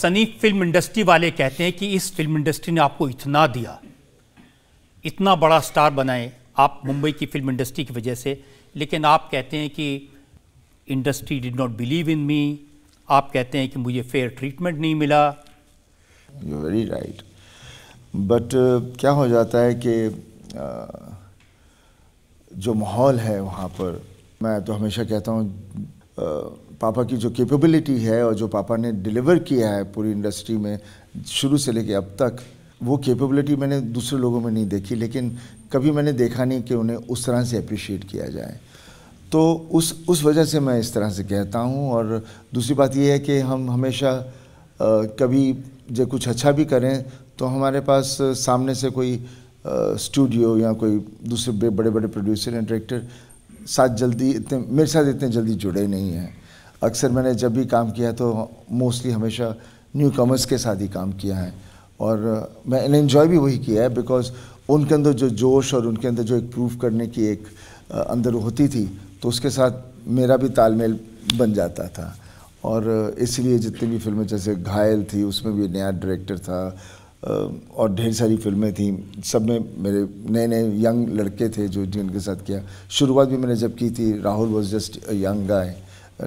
Sunny film industry वाले कहते हैं कि इस फिल्म इंडस्ट्री ने आपको इतना दिया, इतना बड़ा स्टार बनाए आप मुंबई की फिल्म इंडस्ट्री की वजह से, लेकिन आप कहते हैं कि industry did not believe in me, आप कहते हैं कि मुझे फेयर ट्रीटमेंट नहीं मिला। यू वेरी राइट, बट क्या हो जाता है कि जो माहौल है वहाँ पर, मैं तो हमेशा कहता हूँ पापा की जो कैपेबिलिटी है और जो पापा ने डिलीवर किया है पूरी इंडस्ट्री में शुरू से लेके अब तक, वो कैपेबिलिटी मैंने दूसरे लोगों में नहीं देखी, लेकिन कभी मैंने देखा नहीं कि उन्हें उस तरह से अप्रिशिएट किया जाए। तो उस वजह से मैं इस तरह से कहता हूँ। और दूसरी बात ये है कि हम हमेशा कभी जब कुछ अच्छा भी करें तो हमारे पास सामने से कोई स्टूडियो या कोई दूसरे बड़े बड़े प्रोड्यूसर एंड डायरेक्टर साथ जल्दी मेरे साथ इतने जल्दी जुड़े नहीं हैं। अक्सर मैंने जब भी काम किया तो मोस्टली हमेशा न्यू कमर्स के साथ ही काम किया है, और मैंने एंजॉय भी वही किया है, बिकॉज उनके अंदर जो जोश और उनके अंदर जो एक प्रूफ करने की एक अंदर होती थी, तो उसके साथ मेरा भी तालमेल बन जाता था। और इसलिए जितनी भी फिल्में, जैसे घायल थी, उसमें भी नया डायरेक्टर था, और ढेर सारी फिल्में थी, सब में मेरे नए नए यंग लड़के थे जो जिनके साथ किया। शुरुआत भी मैंने जब की थी, Rahul was just young guy,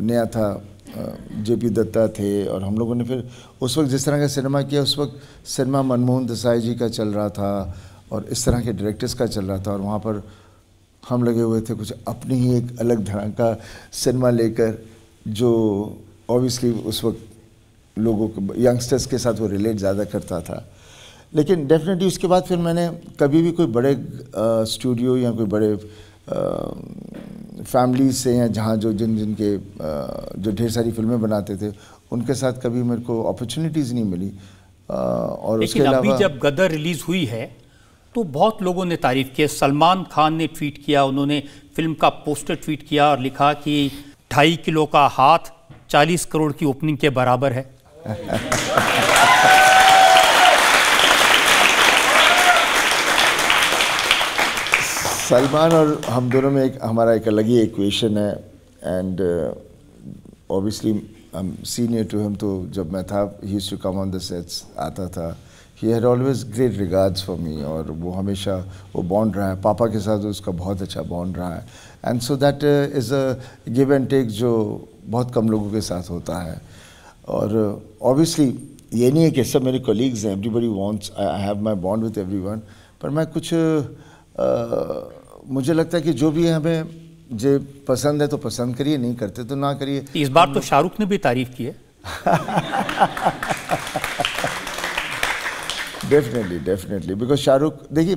नया था, जेपी दत्ता थे, और हम लोगों ने फिर उस वक्त जिस तरह का सिनेमा किया, उस वक्त सिनेमा मनमोहन देसाई जी का चल रहा था और इस तरह के डायरेक्टर्स का चल रहा था, और वहाँ पर हम लगे हुए थे कुछ अपनी ही एक अलग तरह का सिनेमा लेकर, जो ऑब्वियसली उस वक्त लोगों को, यंगस्टर्स के साथ वो रिलेट ज़्यादा करता था। लेकिन डेफिनेटली उसके बाद फिर मैंने कभी भी कोई बड़े स्टूडियो या कोई बड़े फैमिली से, या जहाँ जो जिनके जो ढेर सारी फिल्में बनाते थे, उनके साथ कभी मेरे को अपॉर्चुनिटीज़ नहीं मिली। और उसके अलावा अभी जब गदर रिलीज़ हुई है तो बहुत लोगों ने तारीफ़ की। सलमान खान ने ट्वीट किया, उन्होंने फिल्म का पोस्टर ट्वीट किया और लिखा कि 2.5 किलो का हाथ 40 करोड़ की ओपनिंग के बराबर है। सलमान और हम दोनों में हमारा एक अलग ही इक्वेशन है, and obviously I am senior to him, तो जब मैं था, he used to come on the sets, आता था, he had always great regards for me, और वो हमेशा वो बॉन्ड रहा है, पापा के साथ उसका बहुत अच्छा बॉन्ड रहा है, and so that is a give and take जो बहुत कम लोगों के साथ होता है। और ऑब्वियसली ये नहीं है कि सब मेरे कोलीग्स हैं, everybody wants, I have my bond with everyone, पर मैं कुछ मुझे लगता है कि जो भी हमें जो पसंद है तो पसंद करिए, नहीं करते तो ना करिए। इस बार तो शाहरुख ने भी तारीफ की है। डेफिनेटली बिकॉज शाहरुख, देखिए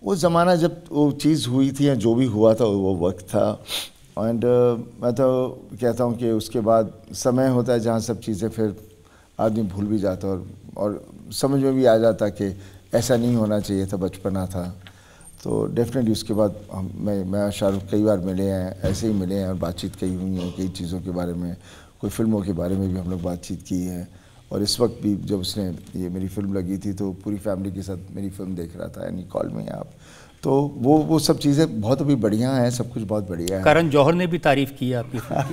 वो ज़माना जब वो चीज़ हुई थी या जो भी हुआ था वो वक्त था, एंड मैं तो कहता हूँ कि उसके बाद समय होता है जहाँ सब चीज़ें फिर आदमी भूल भी जाता और समझ में भी आ जाता कि ऐसा नहीं होना चाहिए था, बचपना था। तो डेफिनेटली उसके बाद मैं शाहरुख कई बार मिले हैं, ऐसे ही मिले हैं और बातचीत कई हुई है कई चीज़ों के बारे में, कोई फिल्मों के बारे में भी हम लोग बातचीत की है। और इस वक्त भी जब उसने ये मेरी फिल्म लगी थी तो पूरी फैमिली के साथ मेरी फिल्म देख रहा था, यानी कॉल में आप, तो वो सब चीज़ें बहुत अभी बढ़िया हैं, सब कुछ बहुत बढ़िया है। करण जौहर ने भी तारीफ़ की है आपकी फिल्म।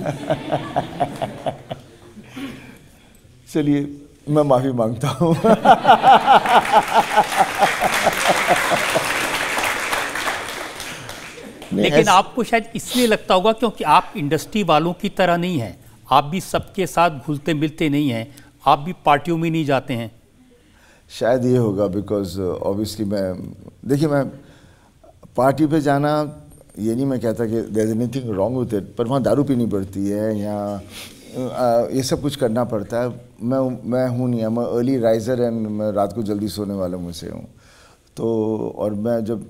चलिए मैं माफ़ी मांगता हूँ। लेकिन आपको शायद इसलिए लगता होगा क्योंकि आप इंडस्ट्री वालों की तरह नहीं हैं, आप भी सबके साथ घुलते मिलते नहीं हैं, आप भी पार्टियों में नहीं जाते हैं। शायद ये होगा बिकॉज ऑब्वियसली मैं पार्टी पे जाना, ये नहीं मैं कहता कि there is anything wrong with it, पर वहाँ दारू पीनी पड़ती है या ये सब कुछ करना पड़ता है। मैं हूँ नहीं, मैं अर्ली राइजर एंड मैं रात को जल्दी सोने वाला मुझसे हूँ। तो और मैं जब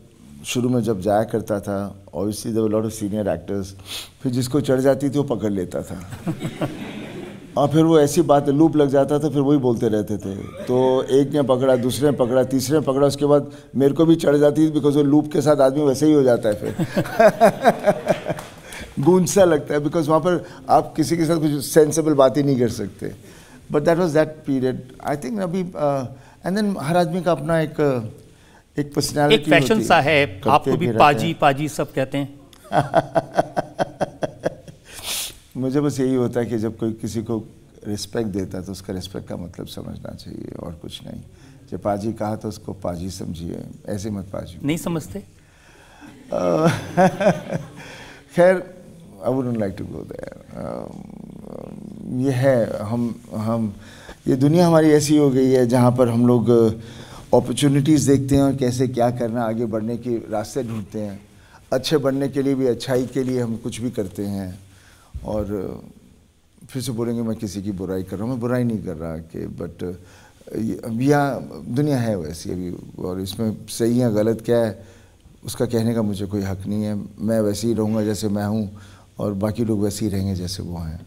शुरू में जब जाया करता था, obviously there were lot of senior actors, फिर जिसको चढ़ जाती थी वो पकड़ लेता था। और फिर वो ऐसी बात लूप लग जाता था, फिर वही बोलते रहते थे। तो एक ने पकड़ा, दूसरे ने पकड़ा, तीसरे ने पकड़ा, उसके बाद मेरे को भी चढ़ जाती थी, बिकॉज वो लूप के साथ आदमी वैसे ही हो जाता है फिर। गूंज सा लगता है, बिकॉज वहाँ पर आप किसी के साथ कुछ सेंसेबल बात ही नहीं कर सकते। But that was that period, I think. अभी एंड देन हर आदमी का अपना एक पर्सनैलिटी, एक फैशन सा है, आपको भी पाजी सब कहते हैं। मुझे बस यही होता है कि जब कोई किसी को रिस्पेक्ट देता है तो उसका रिस्पेक्ट का मतलब समझना चाहिए और कुछ नहीं। जब पाजी कहा तो उसको पाजी समझिए, ऐसे मत पाजी। नहीं समझते? खैर, I wouldn't like to go there. ये है, हम ये दुनिया हमारी ऐसी हो गई है जहाँ पर हम लोग अपॉर्चुनिटीज़ देखते हैं और कैसे क्या करना, आगे बढ़ने के रास्ते ढूंढते हैं। अच्छे बनने के लिए भी, अच्छाई के लिए हम कुछ भी करते हैं। और फिर से बोलेंगे मैं किसी की बुराई कर रहा हूँ, मैं बुराई नहीं कर रहा कि बट यहाँ दुनिया है वैसी अभी, और इसमें सही या गलत क्या है उसका कहने का मुझे कोई हक नहीं है। मैं वैसे ही रहूँगा जैसे मैं हूँ और बाकी लोग वैसे ही रहेंगे जैसे वो हैं।